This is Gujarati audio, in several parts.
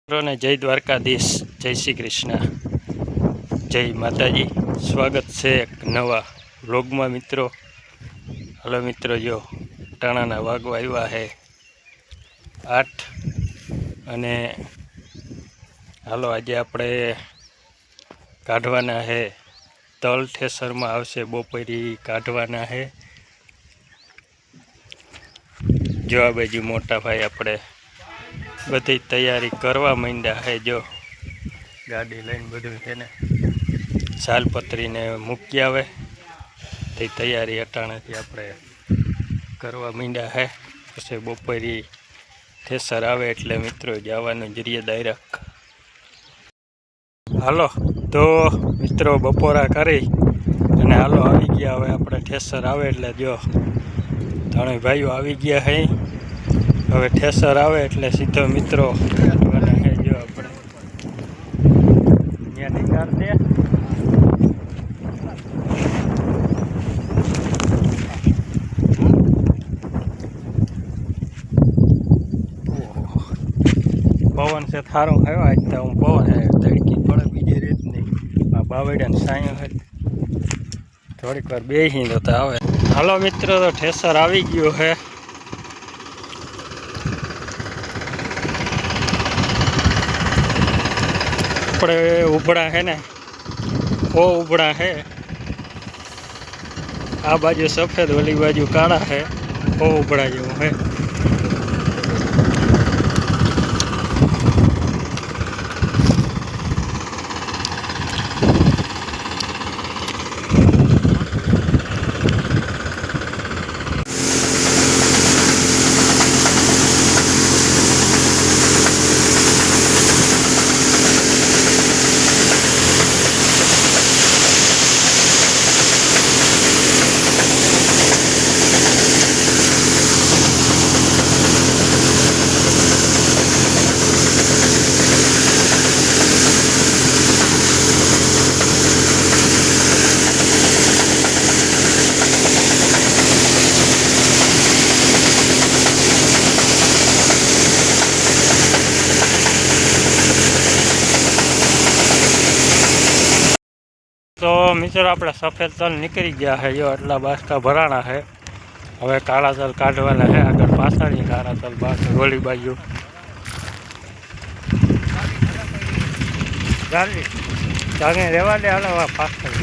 ને જય દ્વારકાધીશ, જય શ્રી કૃષ્ણ, જય માતાજી। સ્વાગત છે એક નવા વ્લોગમાં મિત્રો। હલો મિત્રો, જો ટાણાના વાગવા આવ્યા છે 8 અને હાલો આજે આપણે કાઢવાના છે તલ ઠેસરમાં આવશે બપોરી કાઢવાના છે। જો આ બાજુ મોટા ભાઈ આપણે બધી તૈયારી કરવા માંડ્યા છે। જો ગાડી લઈને બધું છે ને સાલપત્રીને મૂકી આવે તે તૈયારી અટાણાથી આપણે કરવા માંડ્યા છે। પછી બપોરી થેસર આવે એટલે મિત્રો જવાનું જરીએ ડાયરેક્ટ। હાલો તો મિત્રો બપોરા કરી અને હાલો આવી ગયા। હવે આપણે ઠેસર આવે એટલે જો ત્રણેય ભાઈઓ આવી ગયા છે। હવે ઠેસર આવે એટલે સીધો મિત્રો કાઢવાના છે। જો આપણે ત્યાં નીકાળ દે પવન છે થારો આવ્યો આજ તો હું પવન તડકી પડે બીજી રીત નહીં। આ બાવડિયાને સાયો છે થોડીક વાર બેસી તો આવે। હાલો મિત્રો તો ઠેસર આવી ગયું છે। આપણે ઉભડા છે ને ઓ ઉભડા છે, આ બાજુ સફેદ ઓલી બાજુ કાળા છે, ઓ ઉભડા જેવું છે। તો મિત્રો આપણે સફેદ તલ નીકળી ગયા છે। જો એટલા બાસકા ભરાણા છે। હવે કાળા તલ કાઢવાના છે, આગળ પાછળની કાળા તલ બાકી ઓલી બાજુ ચાલે રહેવા દે। હાલો પાછળ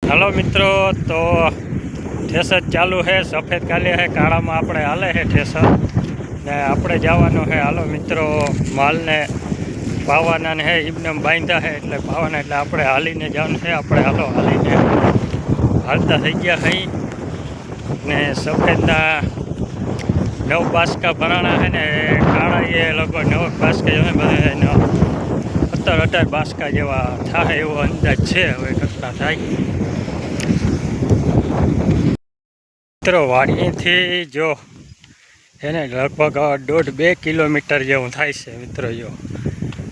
हेलो मित्रों, तो ठेसर चालू है। सफेद काले है, काड़ा में आपणे हाले है ठेसर ने आपणे जवानो है। हालो मित्रों, माल ने पावाना है इबने बांधा है એટલે પાવાના એટલે આપણે હાલીને જવાનું છે। આપણે હાલો હાલીને હાલતા થઈ ગયા છે ને સફેદના 9 બાસકા ભરાણા છે ને કાળા એ લગભગ 9 બાસકા જેવા બધા 17-18 બાસકા જેવા થાય એવો અંદાજ છે। હવે કેટલા થાય મિત્રો વાડીથી જો એને લગભગ 1.5-2 કિલોમીટર જેવું થાય છે। મિત્રો જો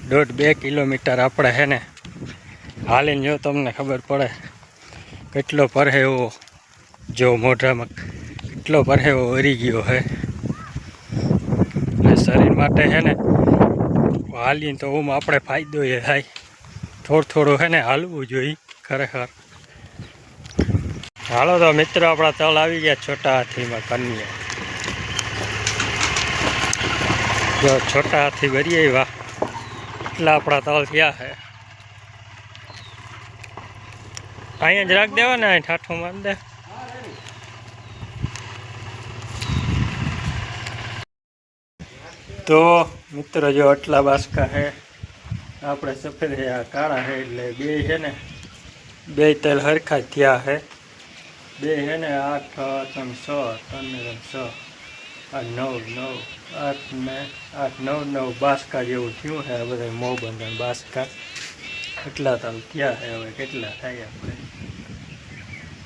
1.5-2 કિલોમીટર આપણે છે ને હાલીને જો તમને ખબર પડે કેટલો પરહેવો જો મોઢામાં કેટલો પરહેવો વરી ગયો છે। એટલે શરીર માટે છે ને હાલીને તો ઓમ આપણે ફાયદો એ થાય। થોડું છે ને હાલવું જોઈએ ખરેખર। હાલો તો મિત્રો આપણા તલ આવી ગયા છોટા હાથીમાં કન્યા। જો છોટા હાથી ભરી આવ્યા એટલા આપણા તલ થયા છે। અહીંયા જ રાખ દેવા ને, અહીં ઠાઠું માર દે. તો મિત્રો જો આટલા બાસકા છે, આપણે સફેદ છે, આ કાળા છે, એટલે બે છે ને બે તેલ હરખા થયા છે. બે છે ને 8 3 6 3 6 આ 9 9 બાસકા જેવું થયું છે. આ બધા મોં બંધન બાસકા એટલા તાલ થયા છે. હવે કેટલા થાય આપણે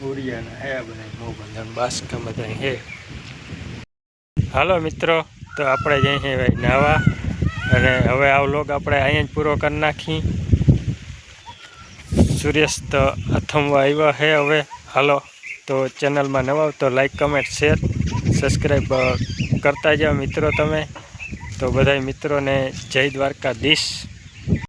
ઉડિયાના છે બધા મોં બંધન બાસકા બધા છે. હાલો મિત્રો, તો આપણે જઈએ છીએ ભાઈ નાવા, અને હવે આ વ્લોગ આપણે અહીંયા જ પૂરો કરી નાખી. સૂર્યાસ્ત આથમવા આવ્યા છે હવે. હાલો, તો ચેનલમાં નવા તો લાઈક કમેન્ટ શેર સબસ્ક્રાઈબ કરતા જાઓ મિત્રો તમે. તો બધા મિત્રોને જય દ્વારકાધીશ.